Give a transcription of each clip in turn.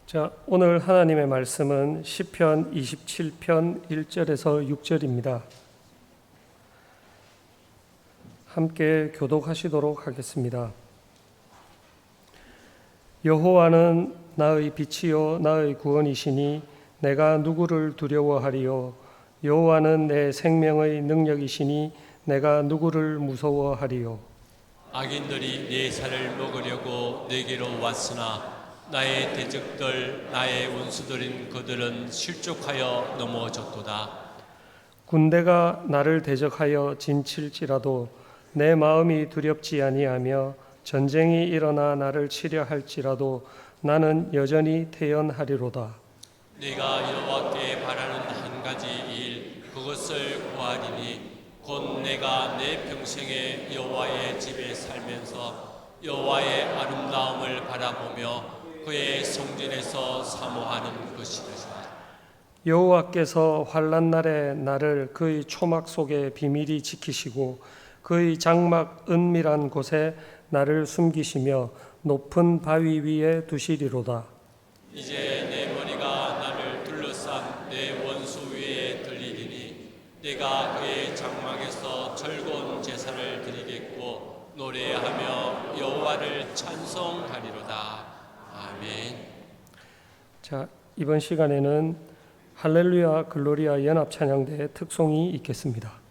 자, 오늘 하나님의 말씀은 시편 27편 1절에서 6절입니다. 함께 교독하시도록 하겠습니다. 여호와는 나의 빛이요 나의 구원이시니 내가 누구를 두려워하리요. 여호와는 내 생명의 능력이시니 내가 누구를 무서워하리요. 악인들이 내 살을 먹으려고 내게로 왔으나 나의 대적들 나의 원수들인 그들은 실족하여 넘어졌도다. 군대가 나를 대적하여 진칠지라도 내 마음이 두렵지 아니하며 전쟁이 일어나 나를 치려 할지라도 나는 여전히 태연하리로다. 내가 여호와께 바라는 한 가지 일 그것을 구하리니 곧 내가 내 평생에 여호와의 집에 살면서 여호와의 아름다움을 바라보며 그의 성전에서 사모하는 것이다. 여호와께서 환난 날에 나를 그의 초막 속에 비밀히 지키시고 그의 장막 은밀한 곳에 나를 숨기시며 높은 바위 위에 두시리로다. 이제 내 머리가 나를 둘러싼 내 원수 위에 들리리니 내가 그의 장막에서 즐거운 제사를 드리겠고 노래하며 여호와를 찬송하리로다. 아멘. 자, 이번 시간에는 할렐루야 글로리아 연합 찬양대의 특송이 있겠습니다.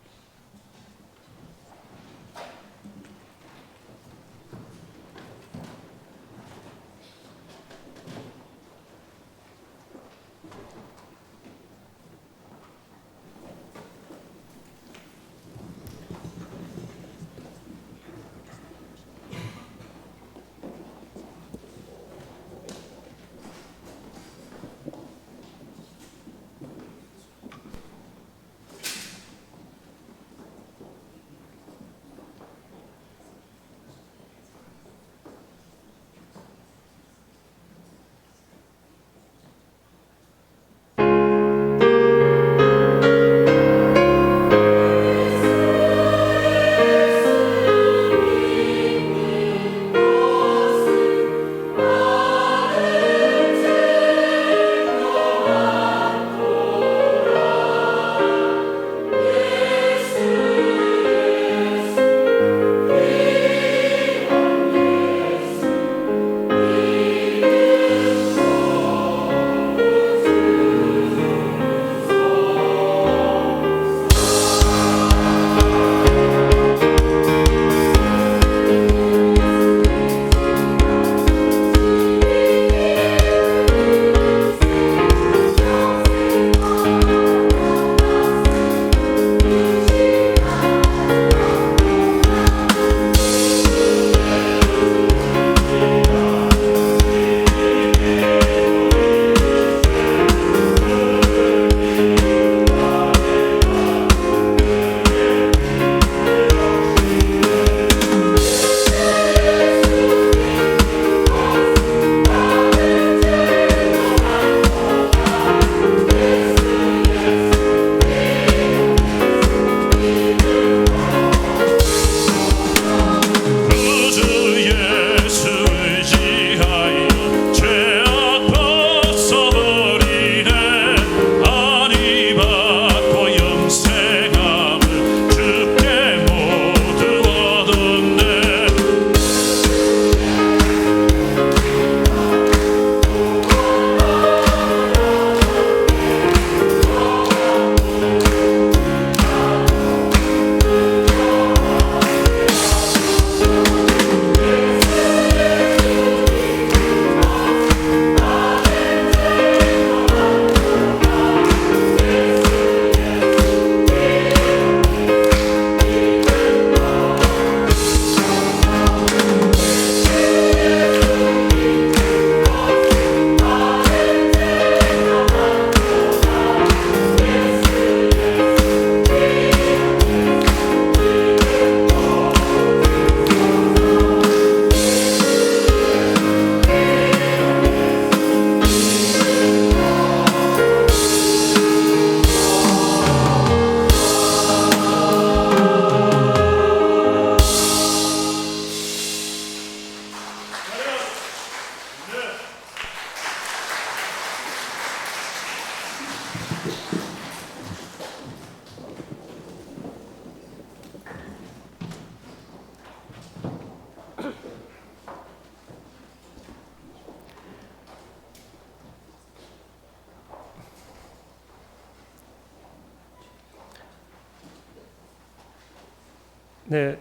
네,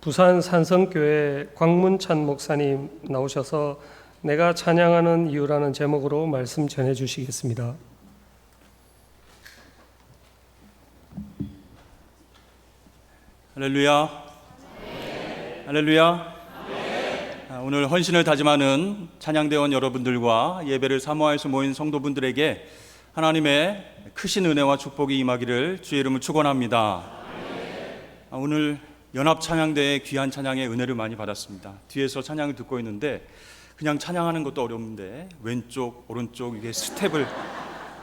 부산 산성교회 광문찬 목사님 나오셔서 내가 찬양하는 이유라는 제목으로 말씀 전해 주시겠습니다. 할렐루야. 할렐루야. 오늘 헌신을 다짐하는 찬양대원 여러분들과 예배를 사모하여서 모인 성도분들에게 하나님의 크신 은혜와 축복이 임하기를 주의 이름으로 축원합니다. 오늘 연합 찬양대의 귀한 찬양의 은혜를 많이 받았습니다. 뒤에서 찬양을 듣고 있는데 그냥 찬양하는 것도 어려운데 왼쪽 오른쪽 이게 스텝을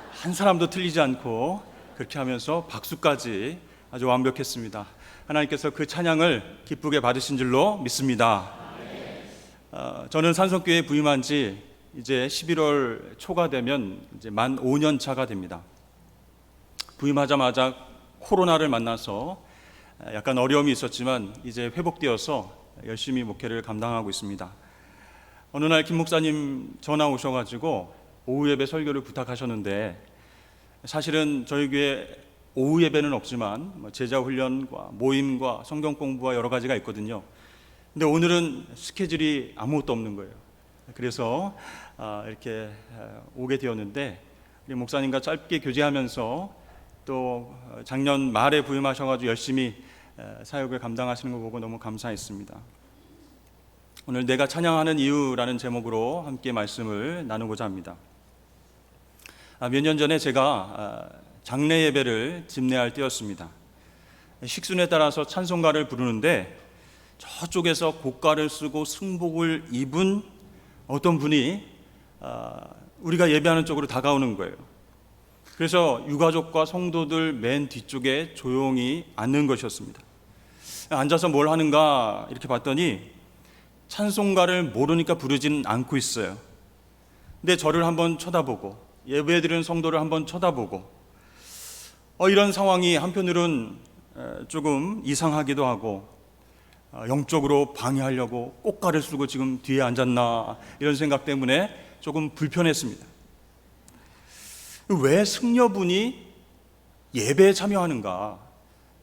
한 사람도 틀리지 않고 그렇게 하면서 박수까지 아주 완벽했습니다. 하나님께서 그 찬양을 기쁘게 받으신 줄로 믿습니다. 저는 산성교회에 부임한 지 이제 11월 초가 되면 이제 만 5년 차가 됩니다. 부임하자마자 코로나를 만나서 약간 어려움이 있었지만 이제 회복되어서 열심히 목회를 감당하고 있습니다. 어느 날 김 목사님 전화 오셔가지고 오후 예배 설교를 부탁하셨는데 사실은 저희 교회 오후 예배는 없지만 제자 훈련과 모임과 성경 공부와 여러 가지가 있거든요. 근데 오늘은 스케줄이 아무것도 없는 거예요. 그래서 이렇게 오게 되었는데 우리 목사님과 짧게 교제하면서 또 작년 말에 부임하셔가지고 열심히 사역을 감당하시는 거 보고 너무 감사했습니다. 오늘 내가 찬양하는 이유라는 제목으로 함께 말씀을 나누고자 합니다. 몇 년 전에 제가 장례 예배를 집례할 때였습니다. 식순에 따라서 찬송가를 부르는데 저쪽에서 고가를 쓰고 승복을 입은 어떤 분이 우리가 예배하는 쪽으로 다가오는 거예요. 그래서 유가족과 성도들 맨 뒤쪽에 조용히 앉는 것이었습니다. 앉아서 뭘 하는가 이렇게 봤더니 찬송가를 모르니까 부르지는 않고 있어요. 근데 저를 한번 쳐다보고 예배드리는 성도를 한번 쳐다보고 이런 상황이 한편으로는 조금 이상하기도 하고 영적으로 방해하려고 꽃가를 쓰고 지금 뒤에 앉았나 이런 생각 때문에 조금 불편했습니다. 왜 승려분이 예배에 참여하는가?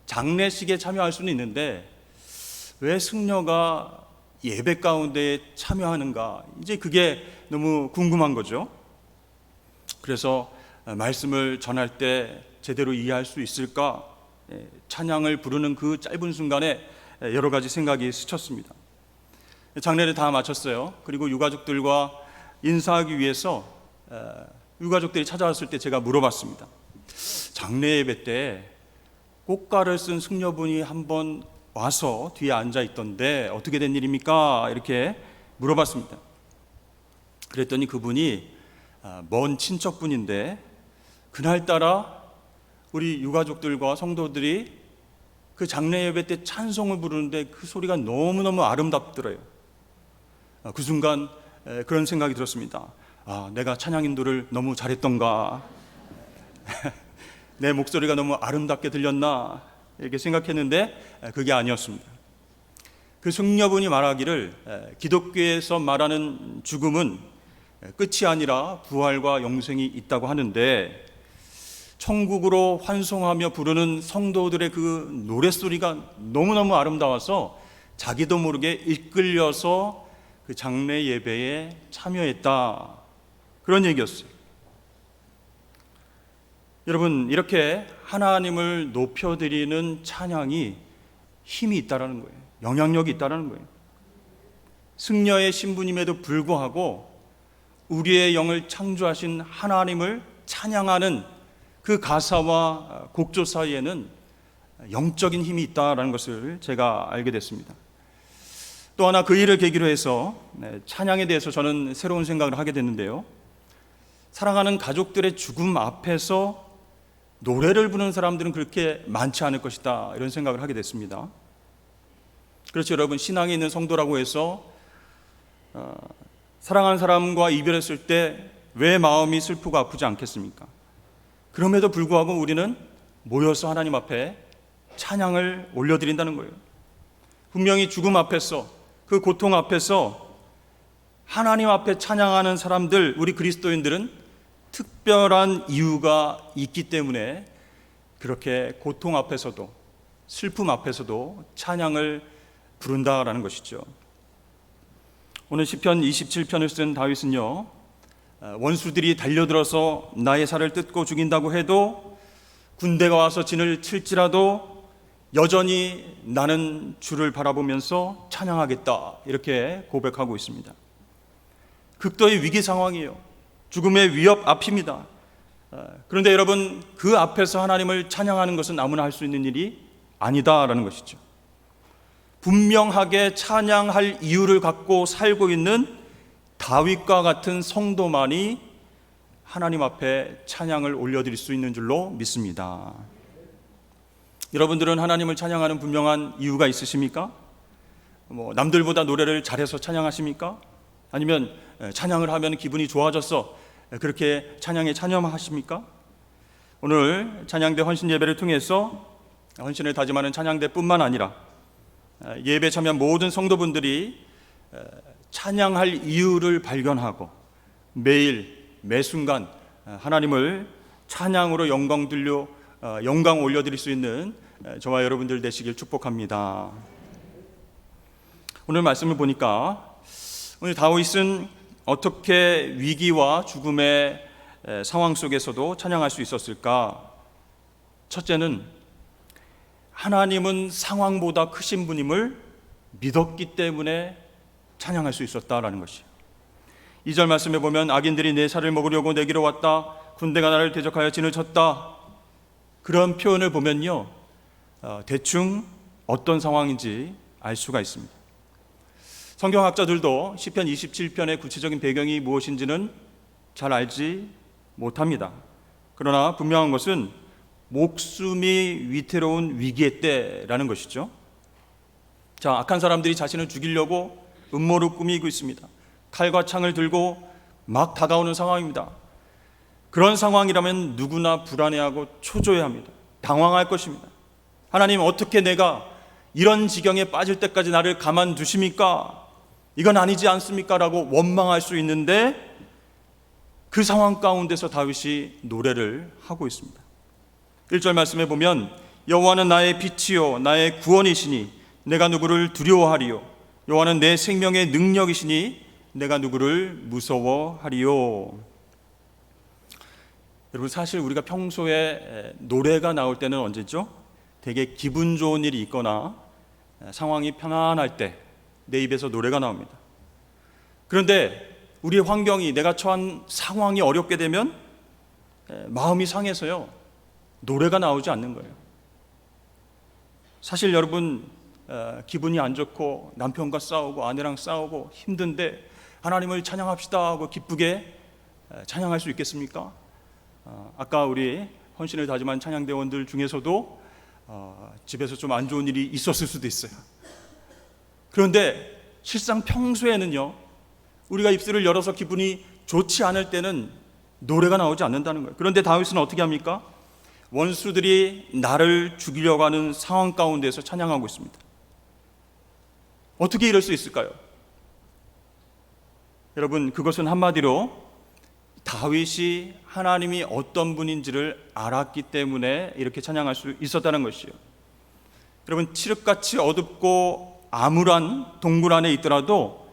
장례식에 참여할 수는 있는데 왜 승려가 예배 가운데 참여하는가? 이제 그게 너무 궁금한 거죠. 그래서 말씀을 전할 때 제대로 이해할 수 있을까? 찬양을 부르는 그 짧은 순간에 여러 가지 생각이 스쳤습니다. 장례를 다 마쳤어요. 그리고 유가족들과 인사하기 위해서 유가족들이 찾아왔을 때 제가 물어봤습니다. 장례 예배 때 꽃가를 쓴 승려분이 한번 와서 뒤에 앉아 있던데 어떻게 된 일입니까? 이렇게 물어봤습니다. 그랬더니 그분이 먼 친척분인데 그날따라 우리 유가족들과 성도들이 그 장례 예배 때 찬송을 부르는데 그 소리가 너무너무 아름답더래요. 그 순간 그런 생각이 들었습니다. 내가 찬양 인도를 너무 잘했던가 내 목소리가 너무 아름답게 들렸나 이렇게 생각했는데 그게 아니었습니다. 그 승려분이 말하기를 기독교에서 말하는 죽음은 끝이 아니라 부활과 영생이 있다고 하는데 천국으로 환송하며 부르는 성도들의 그 노랫소리가 너무너무 아름다워서 자기도 모르게 이끌려서 그 장례 예배에 참여했다. 그런 얘기였어요. 여러분, 이렇게 하나님을 높여드리는 찬양이 힘이 있다라는 거예요. 영향력이 있다라는 거예요. 승려의 신분임에도 불구하고 우리의 영을 창조하신 하나님을 찬양하는 그 가사와 곡조 사이에는 영적인 힘이 있다라는 것을 제가 알게 됐습니다. 또 하나 그 일을 계기로 해서 찬양에 대해서 저는 새로운 생각을 하게 됐는데요. 사랑하는 가족들의 죽음 앞에서 노래를 부르는 사람들은 그렇게 많지 않을 것이다 이런 생각을 하게 됐습니다. 그렇죠, 여러분. 신앙에 있는 성도라고 해서 사랑하는 사람과 이별했을 때 왜 마음이 슬프고 아프지 않겠습니까? 그럼에도 불구하고 우리는 모여서 하나님 앞에 찬양을 올려드린다는 거예요. 분명히 죽음 앞에서 그 고통 앞에서 하나님 앞에 찬양하는 사람들, 우리 그리스도인들은 특별한 이유가 있기 때문에 그렇게 고통 앞에서도 슬픔 앞에서도 찬양을 부른다라는 것이죠. 오늘 시편 27편을 쓴 다윗은요, 원수들이 달려들어서 나의 살을 뜯고 죽인다고 해도, 군대가 와서 진을 칠지라도 여전히 나는 주를 바라보면서 찬양하겠다, 이렇게 고백하고 있습니다. 극도의 위기 상황이에요. 죽음의 위협 앞입니다. 그런데 여러분, 그 앞에서 하나님을 찬양하는 것은 아무나 할 수 있는 일이 아니다라는 것이죠. 분명하게 찬양할 이유를 갖고 살고 있는 다윗과 같은 성도만이 하나님 앞에 찬양을 올려드릴 수 있는 줄로 믿습니다. 여러분들은 하나님을 찬양하는 분명한 이유가 있으십니까? 남들보다 노래를 잘해서 찬양하십니까? 아니면 찬양을 하면 기분이 좋아져서 그렇게 찬양에 참여하십니까? 오늘 찬양대 헌신 예배를 통해서 헌신을 다짐하는 찬양대뿐만 아니라 예배 참여한 모든 성도분들이 찬양할 이유를 발견하고 매일 매순간 하나님을 찬양으로 영광 올려드릴 수 있는 저와 여러분들 되시길 축복합니다. 오늘 말씀을 보니까 오늘 다윗은 어떻게 위기와 죽음의 상황 속에서도 찬양할 수 있었을까? 첫째는 하나님은 상황보다 크신 분임을 믿었기 때문에 찬양할 수 있었다라는 것이에요. 2절 말씀에 보면 악인들이 내 살을 먹으려고 내게로 왔다. 군대가 나를 대적하여 진을 쳤다. 그런 표현을 보면요, 대충 어떤 상황인지 알 수가 있습니다. 성경학자들도 시편 27편의 구체적인 배경이 무엇인지는 잘 알지 못합니다. 그러나 분명한 것은 목숨이 위태로운 위기의 때라는 것이죠. 자, 악한 사람들이 자신을 죽이려고 음모를 꾸미고 있습니다. 칼과 창을 들고 막 다가오는 상황입니다. 그런 상황이라면 누구나 불안해하고 초조해야 합니다. 당황할 것입니다. 하나님, 어떻게 내가 이런 지경에 빠질 때까지 나를 가만두십니까? 이건 아니지 않습니까? 라고 원망할 수 있는데, 그 상황 가운데서 다윗이 노래를 하고 있습니다. 1절 말씀에 보면 여호와는 나의 빛이요 나의 구원이시니 내가 누구를 두려워하리요. 여호와는 내 생명의 능력이시니 내가 누구를 무서워하리요. 여러분, 사실 우리가 평소에 노래가 나올 때는 언제죠? 되게 기분 좋은 일이 있거나 상황이 편안할 때 내 입에서 노래가 나옵니다. 그런데 우리의 환경이, 내가 처한 상황이 어렵게 되면 마음이 상해서요, 노래가 나오지 않는 거예요. 사실 여러분, 기분이 안 좋고 남편과 싸우고 아내랑 싸우고 힘든데 하나님을 찬양합시다 하고 기쁘게 찬양할 수 있겠습니까? 아까 우리 헌신을 다짐한 찬양대원들 중에서도 집에서 좀 안 좋은 일이 있었을 수도 있어요. 그런데 실상 평소에는요, 우리가 입술을 열어서 기분이 좋지 않을 때는 노래가 나오지 않는다는 거예요. 그런데 다윗은 어떻게 합니까? 원수들이 나를 죽이려고 하는 상황 가운데서 찬양하고 있습니다. 어떻게 이럴 수 있을까요? 여러분, 그것은 한마디로 다윗이 하나님이 어떤 분인지를 알았기 때문에 이렇게 찬양할 수 있었다는 것이에요. 여러분, 칠흑같이 어둡고 암울한 동굴 안에 있더라도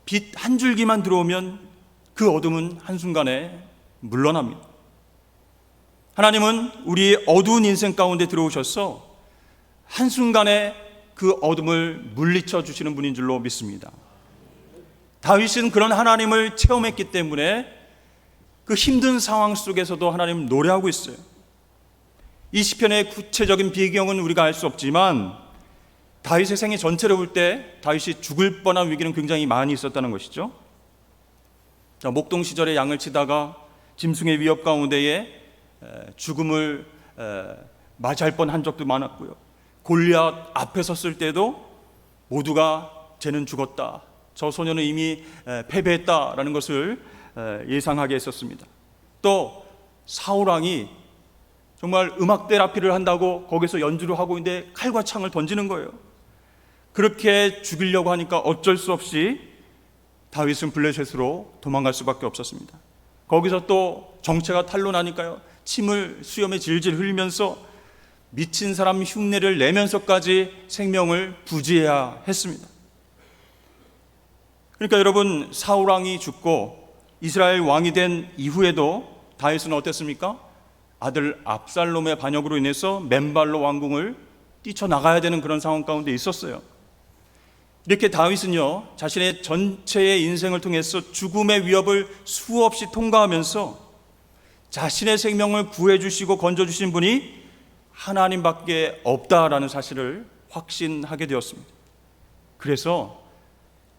빛 한 줄기만 들어오면 그 어둠은 한순간에 물러납니다. 하나님은 우리의 어두운 인생 가운데 들어오셔서 한순간에 그 어둠을 물리쳐 주시는 분인 줄로 믿습니다. 다윗은 그런 하나님을 체험했기 때문에 그 힘든 상황 속에서도 하나님 노래하고 있어요. 이 시편의 구체적인 배경은 우리가 알 수 없지만 다윗의 생애 전체를 볼 때 다윗이 죽을 뻔한 위기는 굉장히 많이 있었다는 것이죠. 자, 목동 시절에 양을 치다가 짐승의 위협 가운데에 죽음을 맞이할 뻔한 적도 많았고요. 골리앗 앞에 섰을 때도 모두가 쟤는 죽었다, 저 소년은 이미 패배했다라는 것을 예상하게 했었습니다. 또 사울 왕이 정말 음악 테라피를 한다고 거기서 연주를 하고 있는데 칼과 창을 던지는 거예요. 그렇게 죽이려고 하니까 어쩔 수 없이 다윗은 블레셋으로 도망갈 수밖에 없었습니다. 거기서 또 정체가 탄로나니까요, 침을 수염에 질질 흘리면서 미친 사람 흉내를 내면서까지 생명을 부지해야 했습니다. 그러니까 여러분, 사울 왕이 죽고 이스라엘 왕이 된 이후에도 다윗은 어땠습니까? 아들 압살롬의 반역으로 인해서 맨발로 왕궁을 뛰쳐나가야 되는 그런 상황 가운데 있었어요. 이렇게 다윗은요, 자신의 전체의 인생을 통해서 죽음의 위협을 수없이 통과하면서 자신의 생명을 구해주시고 건져주신 분이 하나님밖에 없다라는 사실을 확신하게 되었습니다. 그래서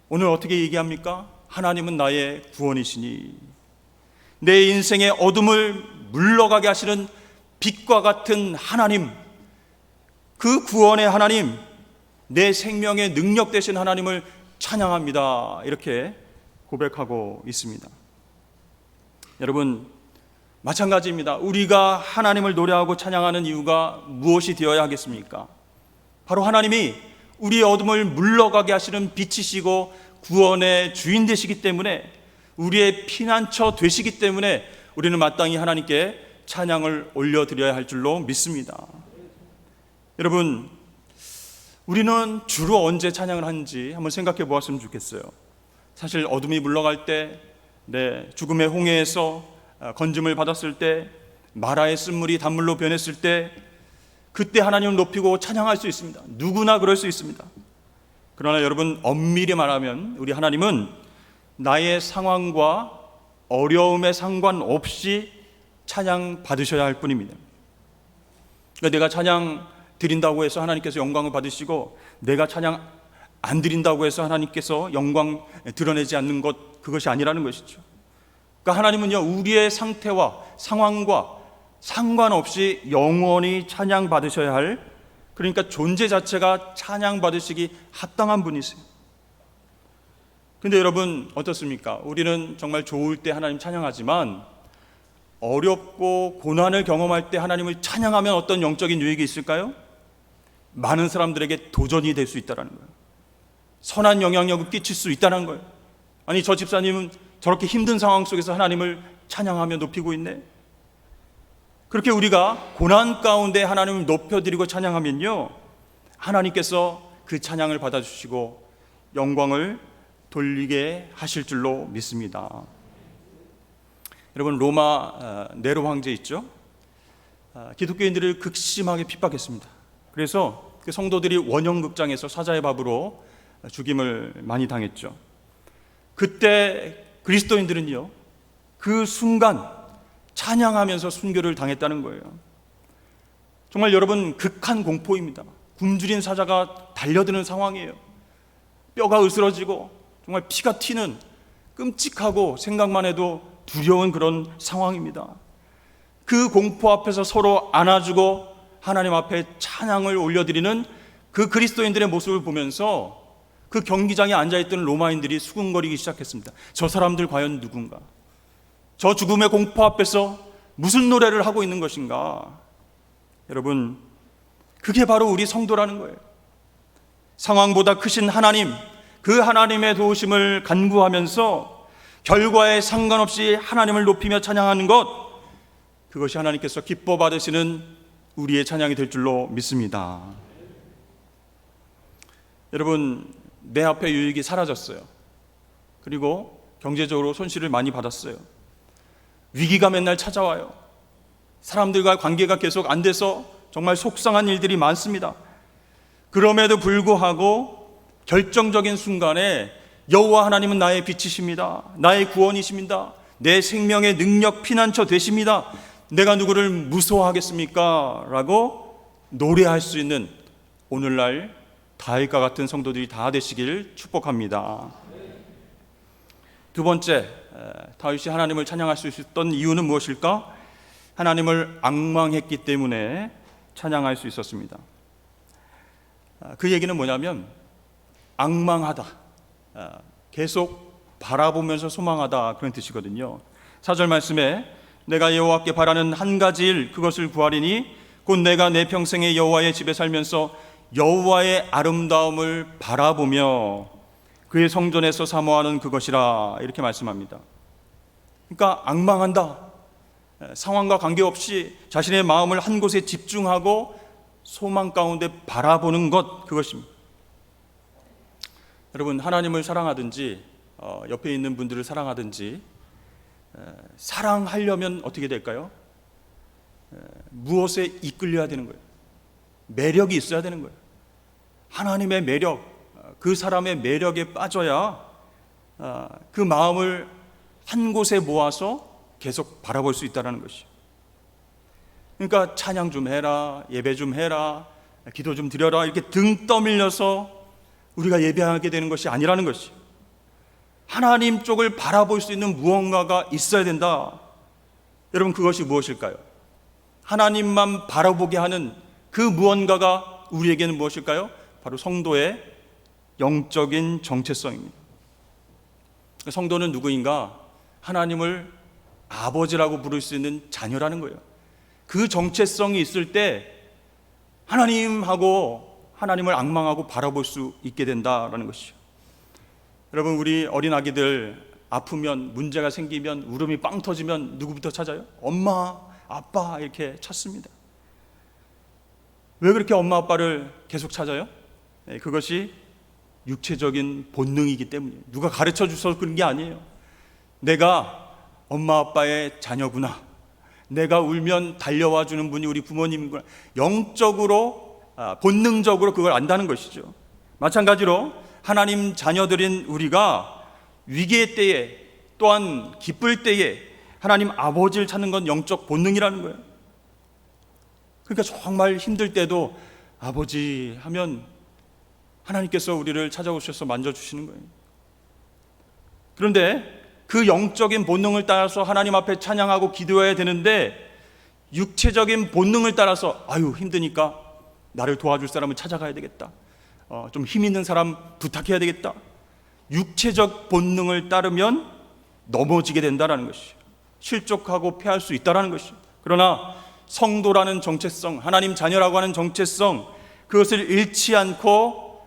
오늘 어떻게 얘기합니까? 하나님은 나의 구원이시니, 내 인생의 어둠을 물러가게 하시는 빛과 같은 하나님, 그 구원의 하나님, 내 생명의 능력 되신 하나님을 찬양합니다. 이렇게 고백하고 있습니다. 여러분, 마찬가지입니다. 우리가 하나님을 노래하고 찬양하는 이유가 무엇이 되어야 하겠습니까? 바로 하나님이 우리의 어둠을 물러가게 하시는 빛이시고 구원의 주인 되시기 때문에, 우리의 피난처 되시기 때문에 우리는 마땅히 하나님께 찬양을 올려드려야 할 줄로 믿습니다. 여러분, 우리는 주로 언제 찬양을 하는지 한번 생각해 보았으면 좋겠어요. 사실 어둠이 물러갈 때, 죽음의 홍해에서 건짐을 받았을 때, 마라의 쓴물이 단물로 변했을 때, 그때 하나님을 높이고 찬양할 수 있습니다. 누구나 그럴 수 있습니다. 그러나 여러분, 엄밀히 말하면 우리 하나님은 나의 상황과 어려움에 상관없이 찬양 받으셔야 할 뿐입니다. 그러니까 내가 찬양 드린다고 해서 하나님께서 영광을 받으시고, 내가 찬양 안 드린다고 해서 하나님께서 영광 드러내지 않는 것, 그것이 아니라는 것이죠. 그러니까 하나님은요, 우리의 상태와 상황과 상관없이 영원히 찬양 받으셔야 할, 그러니까 존재 자체가 찬양 받으시기 합당한 분이세요. 근데 여러분, 어떻습니까? 우리는 정말 좋을 때 하나님 찬양하지만 어렵고 고난을 경험할 때 하나님을 찬양하면 어떤 영적인 유익이 있을까요? 많은 사람들에게 도전이 될 수 있다는 거예요. 선한 영향력을 끼칠 수 있다는 거예요. 아니, 저 집사님은 저렇게 힘든 상황 속에서 하나님을 찬양하며 높이고 있네. 그렇게 우리가 고난 가운데 하나님을 높여드리고 찬양하면요, 하나님께서 그 찬양을 받아주시고 영광을 돌리게 하실 줄로 믿습니다. 여러분, 로마 네로 황제 있죠? 기독교인들을 극심하게 핍박했습니다. 그래서 그 성도들이 원형극장에서 사자의 밥으로 죽임을 많이 당했죠. 그때 그리스도인들은요, 그 순간 찬양하면서 순교를 당했다는 거예요. 정말 여러분, 극한 공포입니다. 굶주린 사자가 달려드는 상황이에요. 뼈가 으스러지고 정말 피가 튀는 끔찍하고 생각만 해도 두려운 그런 상황입니다. 그 공포 앞에서 서로 안아주고 하나님 앞에 찬양을 올려드리는 그 그리스도인들의 모습을 보면서 그 경기장에 앉아있던 로마인들이 수군거리기 시작했습니다. 저 사람들 과연 누군가? 저 죽음의 공포 앞에서 무슨 노래를 하고 있는 것인가? 여러분, 그게 바로 우리 성도라는 거예요. 상황보다 크신 하나님, 그 하나님의 도우심을 간구하면서 결과에 상관없이 하나님을 높이며 찬양하는 것, 그것이 하나님께서 기뻐 받으시는 우리의 찬양이 될 줄로 믿습니다. 여러분, 내 앞에 유익이 사라졌어요. 그리고 경제적으로 손실을 많이 받았어요. 위기가 맨날 찾아와요. 사람들과 관계가 계속 안 돼서 정말 속상한 일들이 많습니다. 그럼에도 불구하고 결정적인 순간에 여호와 하나님은 나의 빛이십니다. 나의 구원이십니다. 내 생명의 능력 피난처 되십니다. 내가 누구를 무서워하겠습니까? 라고 노래할 수 있는 오늘날 다윗과 같은 성도들이 다 되시길 축복합니다. 두 번째, 다윗이 하나님을 찬양할 수 있었던 이유는 무엇일까? 하나님을 앙망했기 때문에 찬양할 수 있었습니다. 그 얘기는 뭐냐면 앙망하다, 계속 바라보면서 소망하다, 그런 뜻이거든요. 4절 말씀에 내가 여호와께 바라는 한 가지 일, 그것을 구하리니 곧 내가 내 평생에 여호와의 집에 살면서 여호와의 아름다움을 바라보며 그의 성전에서 사모하는 그것이라, 이렇게 말씀합니다. 그러니까 앙망한다, 상황과 관계없이 자신의 마음을 한 곳에 집중하고 소망 가운데 바라보는 것, 그것입니다. 여러분, 하나님을 사랑하든지 옆에 있는 분들을 사랑하든지 사랑하려면 어떻게 될까요? 무엇에 이끌려야 되는 거예요? 매력이 있어야 되는 거예요. 하나님의 매력, 그 사람의 매력에 빠져야 그 마음을 한 곳에 모아서 계속 바라볼 수 있다는 것이죠. 그러니까 찬양 좀 해라, 예배 좀 해라, 기도 좀 드려라, 이렇게 등 떠밀려서 우리가 예배하게 되는 것이 아니라는 것이죠. 하나님 쪽을 바라볼 수 있는 무언가가 있어야 된다. 여러분, 그것이 무엇일까요? 하나님만 바라보게 하는 그 무언가가 우리에게는 무엇일까요? 바로 성도의 영적인 정체성입니다. 성도는 누구인가? 하나님을 아버지라고 부를 수 있는 자녀라는 거예요. 그 정체성이 있을 때 하나님을 앙망하고 바라볼 수 있게 된다라는 것이죠. 여러분, 우리 어린 아기들 아프면, 문제가 생기면, 울음이 빵 터지면 누구부터 찾아요? 엄마, 아빠 이렇게 찾습니다. 왜 그렇게 엄마 아빠를 계속 찾아요? 그것이 육체적인 본능이기 때문이에요. 누가 가르쳐 주셔서 그런 게 아니에요. 내가 엄마 아빠의 자녀구나, 내가 울면 달려와 주는 분이 우리 부모님이구나, 영적으로 본능적으로 그걸 안다는 것이죠. 마찬가지로 하나님 자녀들인 우리가 위기의 때에, 또한 기쁠 때에 하나님 아버지를 찾는 건 영적 본능이라는 거예요. 그러니까 정말 힘들 때도 아버지 하면 하나님께서 우리를 찾아오셔서 만져주시는 거예요. 그런데 그 영적인 본능을 따라서 하나님 앞에 찬양하고 기도해야 되는데, 육체적인 본능을 따라서 아유 힘드니까 나를 도와줄 사람을 찾아가야 되겠다, 좀 힘 있는 사람 부탁해야 되겠다, 육체적 본능을 따르면 넘어지게 된다는 것이죠. 실족하고 패할 수 있다는 것이죠. 그러나 성도라는 정체성, 하나님 자녀라고 하는 정체성, 그것을 잃지 않고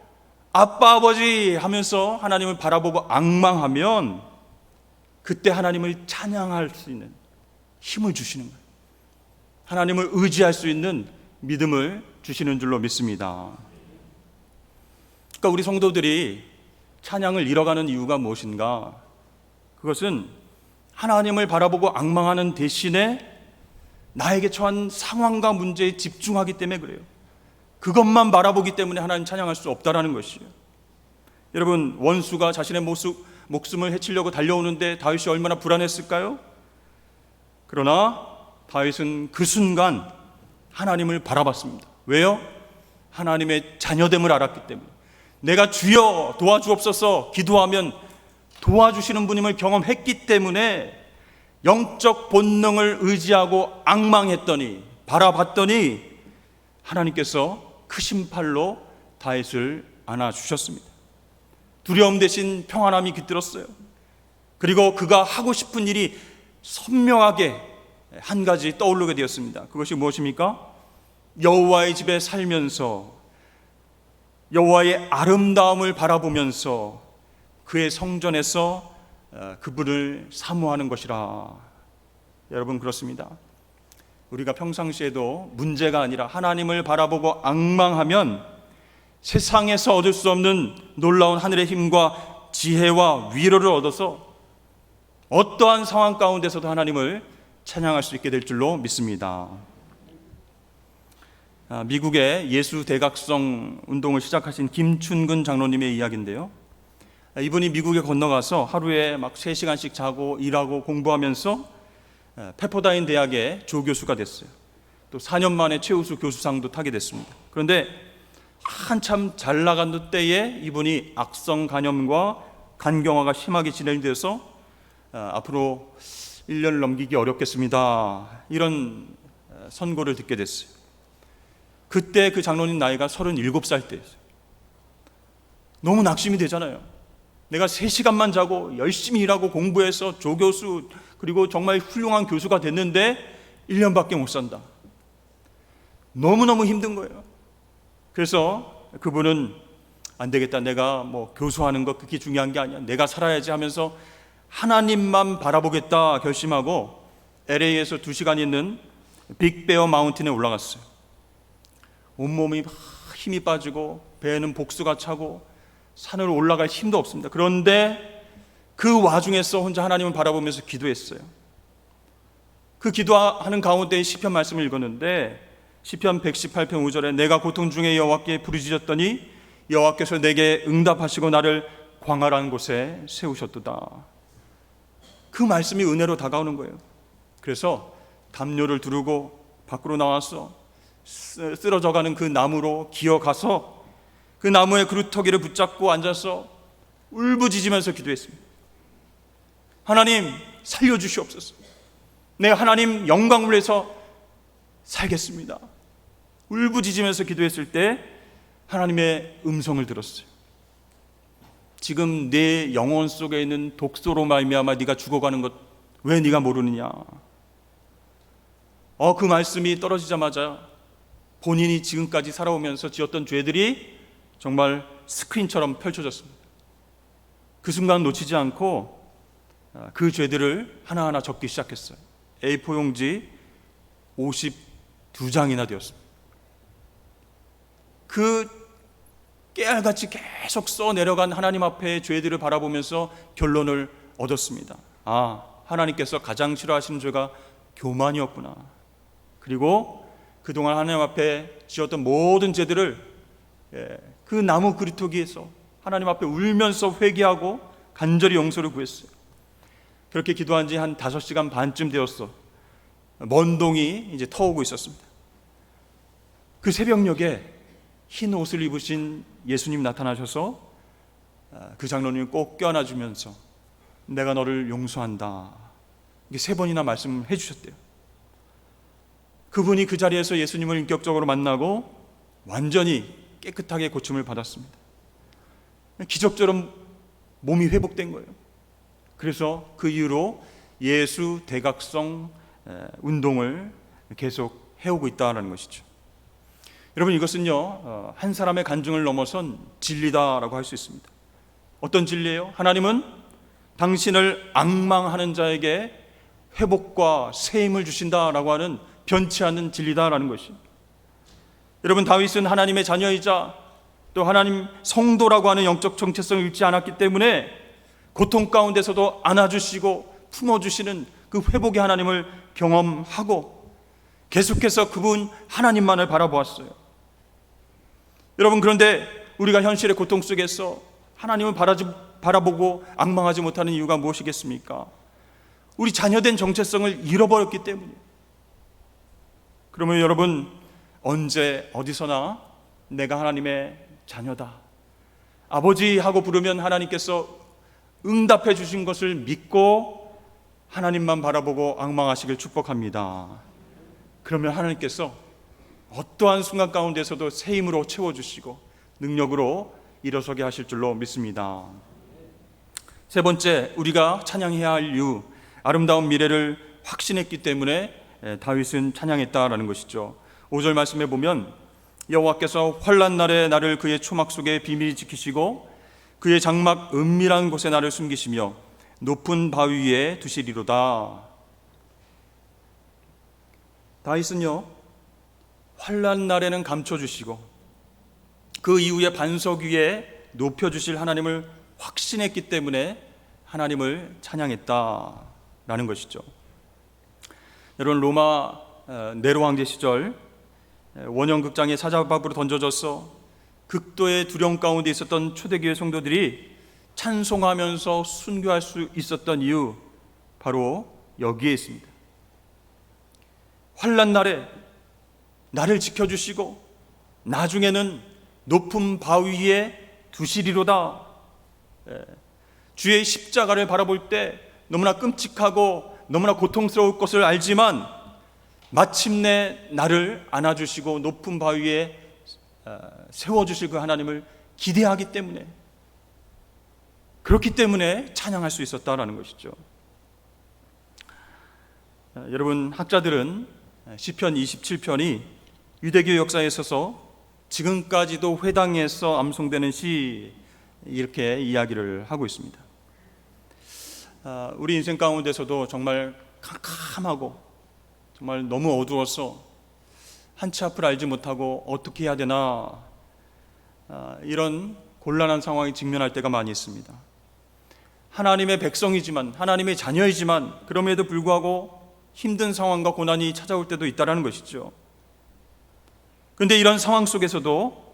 아빠 아버지 하면서 하나님을 바라보고 앙망하면 그때 하나님을 찬양할 수 있는 힘을 주시는 거예요. 하나님을 의지할 수 있는 믿음을 주시는 줄로 믿습니다. 그러니까 우리 성도들이 찬양을 잃어가는 이유가 무엇인가? 그것은 하나님을 바라보고 앙망하는 대신에 나에게 처한 상황과 문제에 집중하기 때문에 그래요. 그것만 바라보기 때문에 하나님 찬양할 수 없다라는 것이에요. 여러분, 원수가 자신의 목숨을 해치려고 달려오는데 다윗이 얼마나 불안했을까요? 그러나 다윗은 그 순간 하나님을 바라봤습니다. 왜요? 하나님의 자녀됨을 알았기 때문에. 내가 주여 도와주옵소서 기도하면 도와주시는 분임을 경험했기 때문에 영적 본능을 의지하고 앙망했더니, 바라봤더니 하나님께서 크신 팔로 다윗을 안아주셨습니다. 두려움 대신 평안함이 깃들었어요. 그리고 그가 하고 싶은 일이 선명하게 한 가지 떠오르게 되었습니다. 그것이 무엇입니까? 여호와의 집에 살면서 여호와의 아름다움을 바라보면서 그의 성전에서 그분을 사모하는 것이라. 여러분, 그렇습니다. 우리가 평상시에도 문제가 아니라 하나님을 바라보고 앙망하면 세상에서 얻을 수 없는 놀라운 하늘의 힘과 지혜와 위로를 얻어서 어떠한 상황 가운데서도 하나님을 찬양할 수 있게 될 줄로 믿습니다. 미국의 예수 대각성 운동을 시작하신 김춘근 장로님의 이야기인데요. 이분이 미국에 건너가서 하루에 막 3시간씩 자고 일하고 공부하면서 페퍼다인 대학의 조교수가 됐어요. 또 4년 만에 최우수 교수상도 타게 됐습니다. 그런데 한참 잘 나간 때에 이분이 악성 간염과 간경화가 심하게 진행돼서 앞으로 1년을 넘기기 어렵겠습니다, 이런 선고를 듣게 됐어요. 그때 그 장로님 나이가 37살 때였어요. 너무 낙심이 되잖아요. 내가 3시간만 자고 열심히 일하고 공부해서 조교수, 그리고 정말 훌륭한 교수가 됐는데 1년밖에 못 산다. 너무너무 힘든 거예요. 그래서 그분은 안 되겠다, 내가 뭐 교수하는 거 그게 중요한 게 아니야, 내가 살아야지 하면서 하나님만 바라보겠다 결심하고 LA에서 2시간 있는 빅베어 마운틴에 올라갔어요. 온몸이 막 힘이 빠지고 배에는 복수가 차고 산으로 올라갈 힘도 없습니다. 그런데 그 와중에서 혼자 하나님을 바라보면서 기도했어요. 그 기도하는 가운데 시편 말씀을 읽었는데 시편 118편 5절에 내가 고통 중에 여호와께 부르짖었더니 여호와께서 내게 응답하시고 나를 광활한 곳에 세우셨도다. 그 말씀이 은혜로 다가오는 거예요. 그래서 담요를 두르고 밖으로 나와서 쓰러져가는 그 나무로 기어가서 그 나무의 그루터기를 붙잡고 앉아서 울부짖으면서 기도했습니다. 하나님 살려주시옵소서. 내 하나님 영광을 위해서 살겠습니다. 울부짖으면서 기도했을 때 하나님의 음성을 들었어요. 지금 내 영혼 속에 있는 독소로 말미암아 네가 죽어가는 것 왜 네가 모르느냐. 그 말씀이 떨어지자마자 본인이 지금까지 살아오면서 지었던 죄들이 정말 스크린처럼 펼쳐졌습니다. 그 순간 놓치지 않고 그 죄들을 하나하나 적기 시작했어요. A4 용지 52장이나 되었습니다. 그 깨알같이 계속 써내려간 하나님 앞에 죄들을 바라보면서 결론을 얻었습니다. 하나님께서 가장 싫어하시는 죄가 교만이었구나. 그리고 그동안 하나님 앞에 지었던 모든 죄들을 그 나무 그루터기에서 하나님 앞에 울면서 회개하고 간절히 용서를 구했어요. 그렇게 기도한 지 한 5시간 반쯤 되었어. 먼 동이 이제 터오고 있었습니다. 그 새벽녘에 흰 옷을 입으신 예수님 나타나셔서 그 장로님을 꼭 껴안아주면서 내가 너를 용서한다. 이게 3번이나 말씀해 주셨대요. 그분이 그 자리에서 예수님을 인격적으로 만나고 완전히 깨끗하게 고침을 받았습니다. 기적처럼 몸이 회복된 거예요. 그래서 그 이후로 예수 대각성 운동을 계속 해오고 있다는 것이죠. 여러분, 이것은요 한 사람의 간증을 넘어선 진리다라고 할 수 있습니다. 어떤 진리예요? 하나님은 당신을 앙망하는 자에게 회복과 새 힘을 주신다라고 하는 변치 않는 진리다라는 것입니다. 여러분, 다윗은 하나님의 자녀이자 또 하나님 성도라고 하는 영적 정체성을 잃지 않았기 때문에 고통 가운데서도 안아주시고 품어주시는 그 회복의 하나님을 경험하고 계속해서 그분 하나님만을 바라보았어요. 여러분, 그런데 우리가 현실의 고통 속에서 하나님을 바라보고 앙망하지 못하는 이유가 무엇이겠습니까? 우리 자녀된 정체성을 잃어버렸기 때문이에요. 그러면 여러분, 언제 어디서나 내가 하나님의 자녀다, 아버지 하고 부르면 하나님께서 응답해 주신 것을 믿고 하나님만 바라보고 앙망하시길 축복합니다. 그러면 하나님께서 어떠한 순간 가운데서도 새 힘으로 채워주시고 능력으로 일어서게 하실 줄로 믿습니다. 3번째, 우리가 찬양해야 할 이유, 아름다운 미래를 확신했기 때문에 다윗은 찬양했다라는 것이죠. 5절 말씀에 보면 여호와께서 환난 날에 나를 그의 초막 속에 비밀히 지키시고 그의 장막 은밀한 곳에 나를 숨기시며 높은 바위 위에 두시리로다. 다윗은요 환난 날에는 감춰주시고 그 이후에 반석 위에 높여주실 하나님을 확신했기 때문에 하나님을 찬양했다라는 것이죠. 여러분, 로마 네로 황제 시절 원형극장에 사자밥으로 던져져서 극도의 두려움 가운데 있었던 초대교회 성도들이 찬송하면서 순교할 수 있었던 이유, 바로 여기에 있습니다. 환난 날에 나를 지켜주시고 나중에는 높은 바위 위에 두시리로다. 주의 십자가를 바라볼 때 너무나 끔찍하고 너무나 고통스러울 것을 알지만 마침내 나를 안아주시고 높은 바위 위에 세워주실 그 하나님을 기대하기 때문에, 그렇기 때문에 찬양할 수 있었다라는 것이죠. 여러분, 학자들은 시편 27편이 유대교 역사에 있어서 지금까지도 회당에서 암송되는 시, 이렇게 이야기를 하고 있습니다. 우리 인생 가운데서도 정말 캄캄하고 정말 너무 어두워서 한치 앞을 알지 못하고 어떻게 해야 되나 이런 곤란한 상황에 직면할 때가 많이 있습니다. 하나님의 백성이지만 하나님의 자녀이지만 그럼에도 불구하고 힘든 상황과 고난이 찾아올 때도 있다는 것이죠. 그런데 이런 상황 속에서도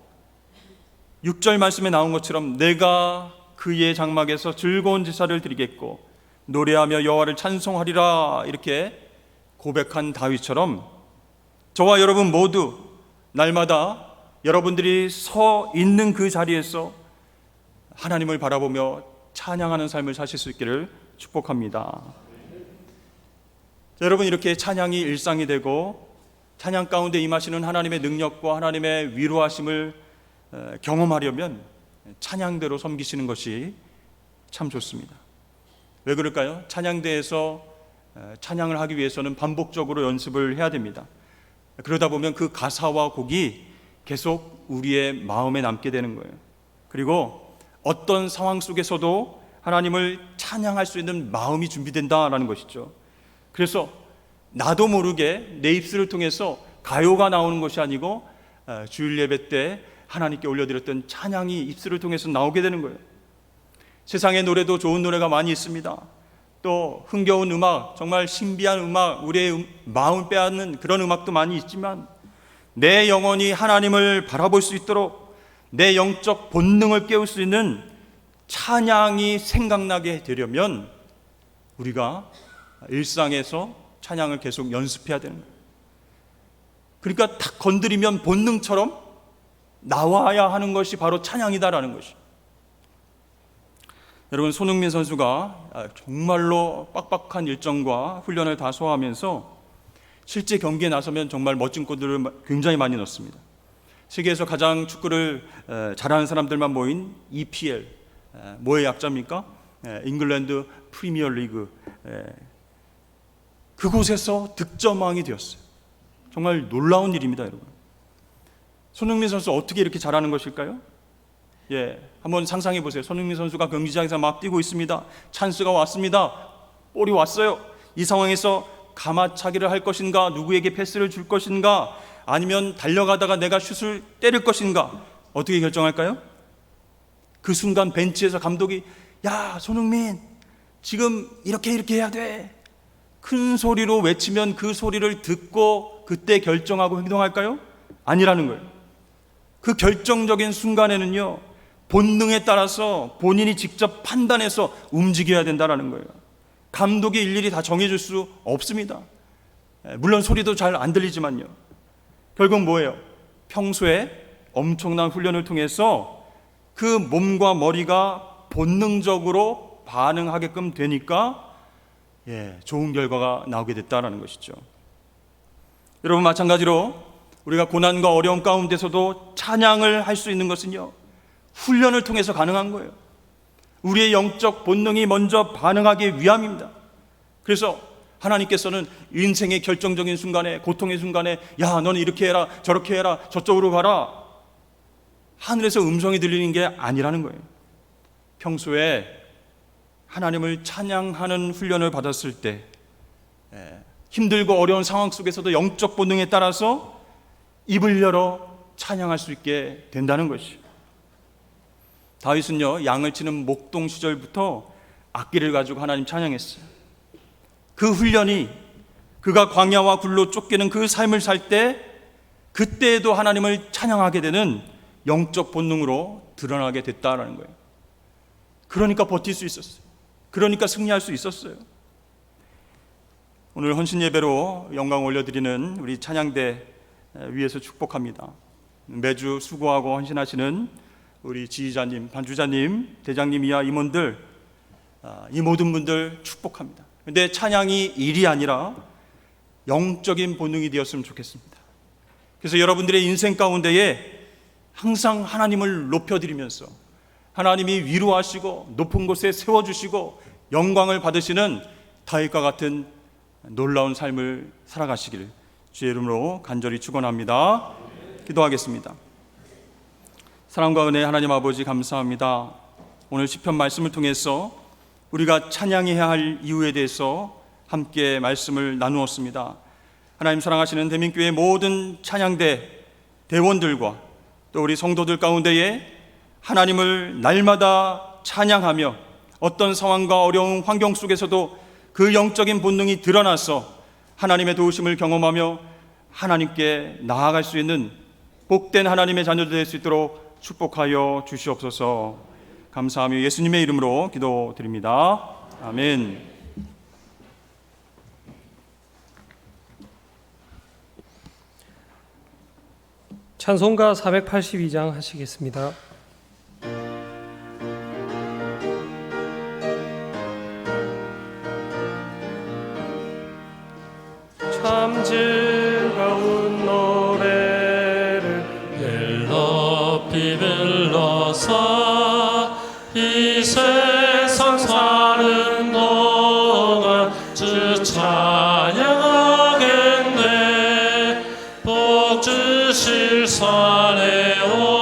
6절 말씀에 나온 것처럼 내가 그의 장막에서 즐거운 제사를 드리겠고 노래하며 여호와를 찬송하리라 이렇게 고백한 다윗처럼 저와 여러분 모두 날마다 여러분들이 서 있는 그 자리에서 하나님을 바라보며 찬양하는 삶을 사실 수 있기를 축복합니다. 여러분, 이렇게 찬양이 일상이 되고 찬양 가운데 임하시는 하나님의 능력과 하나님의 위로하심을 경험하려면 찬양대로 섬기시는 것이 참 좋습니다. 왜 그럴까요? 찬양대에서 찬양을 하기 위해서는 반복적으로 연습을 해야 됩니다. 그러다 보면 그 가사와 곡이 계속 우리의 마음에 남게 되는 거예요. 그리고 어떤 상황 속에서도 하나님을 찬양할 수 있는 마음이 준비된다라는 것이죠. 그래서 나도 모르게 내 입술을 통해서 가요가 나오는 것이 아니고 주일 예배 때 하나님께 올려드렸던 찬양이 입술을 통해서 나오게 되는 거예요. 세상의 노래도 좋은 노래가 많이 있습니다. 또 흥겨운 음악, 정말 신비한 음악, 우리의 마음을 빼앗는 그런 음악도 많이 있지만 내 영혼이 하나님을 바라볼 수 있도록 내 영적 본능을 깨울 수 있는 찬양이 생각나게 되려면 우리가 일상에서 찬양을 계속 연습해야 되는 거예요. 그러니까 탁 건드리면 본능처럼 나와야 하는 것이 바로 찬양이다라는 것이. 여러분, 손흥민 선수가 정말로 빡빡한 일정과 훈련을 다 소화하면서 실제 경기에 나서면 정말 멋진 골들을 굉장히 많이 넣습니다. 세계에서 가장 축구를 잘하는 사람들만 모인 EPL, 뭐의 약자입니까? 잉글랜드 프리미어 리그, 그곳에서 득점왕이 되었어요. 정말 놀라운 일입니다, 여러분. 손흥민 선수 어떻게 이렇게 잘하는 것일까요? 한번 상상해 보세요. 손흥민 선수가 경기장에서 막 뛰고 있습니다. 찬스가 왔습니다. 볼이 왔어요. 이 상황에서 가마차기를 할 것인가, 누구에게 패스를 줄 것인가, 아니면 달려가다가 내가 슛을 때릴 것인가, 어떻게 결정할까요? 그 순간 벤치에서 감독이 야, 손흥민 지금 이렇게 해야 돼, 큰 소리로 외치면 그 소리를 듣고 그때 결정하고 행동할까요? 아니라는 거예요. 그 결정적인 순간에는요, 본능에 따라서 본인이 직접 판단해서 움직여야 된다는 거예요. 감독이 일일이 다 정해줄 수 없습니다. 물론 소리도 잘 안 들리지만요. 결국 뭐예요? 평소에 엄청난 훈련을 통해서 그 몸과 머리가 본능적으로 반응하게끔 되니까 좋은 결과가 나오게 됐다는 것이죠. 여러분, 마찬가지로 우리가 고난과 어려움 가운데서도 찬양을 할 수 있는 것은요, 훈련을 통해서 가능한 거예요. 우리의 영적 본능이 먼저 반응하기 위함입니다. 그래서 하나님께서는 인생의 결정적인 순간에, 고통의 순간에 야, 너는 이렇게 해라, 저렇게 해라, 저쪽으로 가라, 하늘에서 음성이 들리는 게 아니라는 거예요. 평소에 하나님을 찬양하는 훈련을 받았을 때 힘들고 어려운 상황 속에서도 영적 본능에 따라서 입을 열어 찬양할 수 있게 된다는 것이죠. 다윗은요, 양을 치는 목동 시절부터 악기를 가지고 하나님 찬양했어요. 그 훈련이 그가 광야와 굴로 쫓기는 그 삶을 살 때 그때에도 하나님을 찬양하게 되는 영적 본능으로 드러나게 됐다라는 거예요. 그러니까 버틸 수 있었어요. 그러니까 승리할 수 있었어요. 오늘 헌신 예배로 영광 올려드리는 우리 찬양대 위에서 축복합니다. 매주 수고하고 헌신하시는 우리 지휘자님, 반주자님, 대장님 이하 임원들, 이 모든 분들 축복합니다. 그런데 찬양이 일이 아니라 영적인 본능이 되었으면 좋겠습니다. 그래서 여러분들의 인생 가운데에 항상 하나님을 높여드리면서 하나님이 위로하시고 높은 곳에 세워주시고 영광을 받으시는 다윗과 같은 놀라운 삶을 살아가시기를 주의 이름으로 간절히 축원합니다. 기도하겠습니다. 사랑과 은혜 하나님 아버지, 감사합니다. 오늘 시편 말씀을 통해서 우리가 찬양해야 할 이유에 대해서 함께 말씀을 나누었습니다. 하나님 사랑하시는 대민교회 모든 찬양대 대원들과 또 우리 성도들 가운데에 하나님을 날마다 찬양하며 어떤 상황과 어려운 환경 속에서도 그 영적인 본능이 드러나서 하나님의 도우심을 경험하며 하나님께 나아갈 수 있는 복된 하나님의 자녀들 될 수 있도록 축복하여 주시옵소서. 감사하며 예수님의 이름으로 기도드립니다. 아멘. 찬송가 482장 하시겠습니다. 참 즐거운 노래를 늘 높이 불러서 이 세상 사는 동안 주 찬양하겠네. 복 주실 산에 오